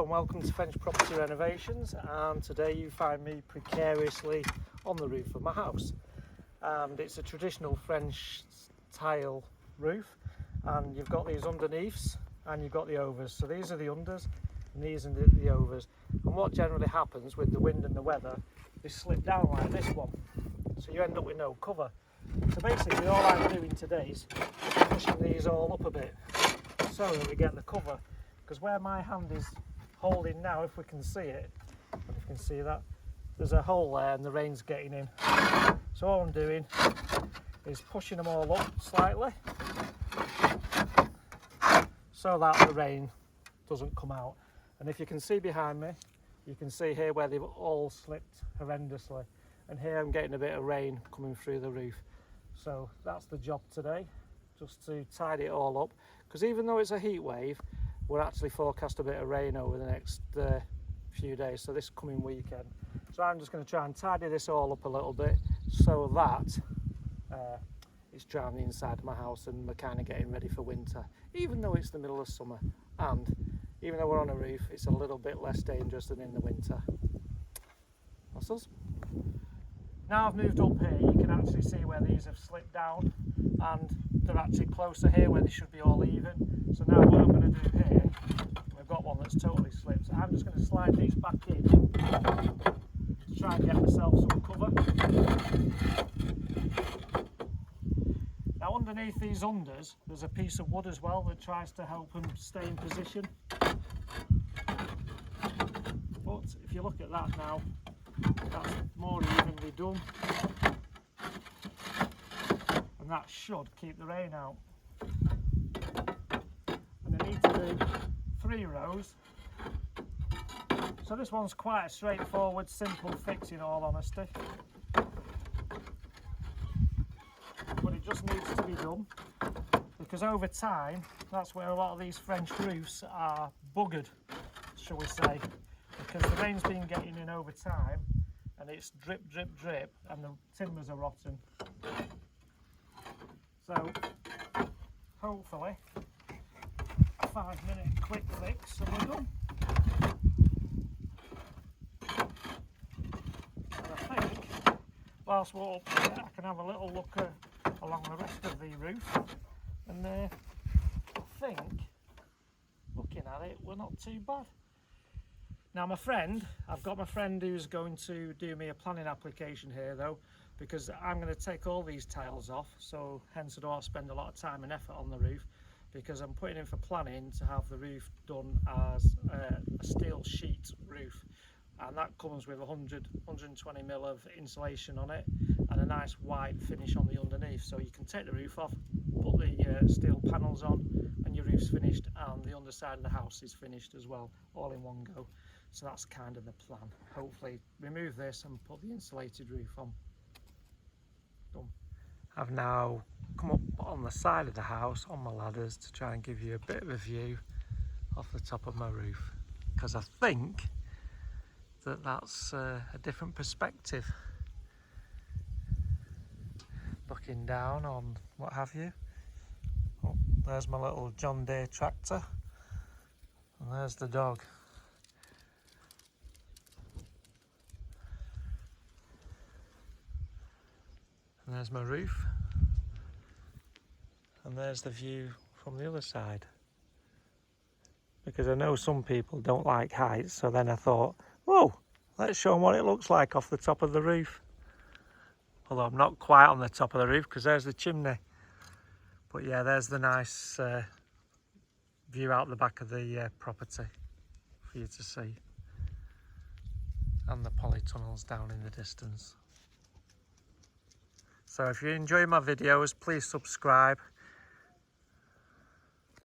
Hello and welcome to French Property Renovations, and today you find me precariously on the roof of my house. And it's a traditional French tile roof, and you've got these underneaths and you've got the overs. So these are the unders and these are the overs. And what generally happens with the wind and the weather, they slip down like this one. So you end up with no cover. So basically all I'm doing today is pushing these all up a bit so that we get the cover. Because where my hand is holding now, if we can see it, if you can see that, there's a hole there and the rain's getting in. So all I'm doing is pushing them all up slightly so that the rain doesn't come out. And if you can see behind me, you can see here where they've all slipped horrendously. And here I'm getting a bit of rain coming through the roof. So that's the job today, just to tidy it all up. Because even though it's a heat wave, we're actually forecast a bit of rain over the next few days, so this coming weekend. So I'm just going to try and tidy this all up a little bit so that it's dry on the inside of my house and we're kind of getting ready for winter, even though it's the middle of summer. And even though we're on a roof, it's a little bit less dangerous than in the winter. That's us. Now I've moved up here, you can actually see where these have slipped down, and they're actually closer here where they should be all even. So now what I'm going to do here, we've got one that's totally slipped, so I'm just going to slide these back in to try and get myself some cover. Now underneath these unders, there's a piece of wood as well that tries to help them stay in position. But if you look at that now, that's more evenly done, and that should keep the rain out. And I need to do 3 rows. So this one's quite a straightforward, simple fix in all honesty, but it just needs to be done, because over time that's where a lot of these French roofs are buggered, shall we say, because the rain's been getting in over time and it's drip, drip, drip, and the timbers are rotten. So hopefully a 5-minute quick fix and we're done. And I think whilst we're up here, I can have a little look along the rest of the roof, and I think, looking at it, we're not too bad. Now I've got my friend who's going to do me a planning application here though, because I'm going to take all these tiles off, so hence I don't have to spend a lot of time and effort on the roof, because I'm putting in for planning to have the roof done as a steel sheet roof, and that comes with 120 mil of insulation on it and a nice white finish on the underneath. So you can take the roof off, put the steel panels on, and your roof's finished, and the underside of the house is finished as well, all in one go. So that's kind of the plan. Hopefully remove this and put the insulated roof on. Done. I've now come up on the side of the house on my ladders to try and give you a bit of a view off the top of my roof, because I think that that's a different perspective, looking down on what have you. Oh, there's my little John Deere tractor, and there's the dog. And there's my roof, and there's the view from the other side, because I know some people don't like heights, so then I thought, whoa, let's show them what it looks like off the top of the roof. Although I'm not quite on the top of the roof, because there's the chimney, but yeah, there's the nice view out the back of the property for you to see, and the polytunnels down in the distance. So if you enjoy my videos, please subscribe,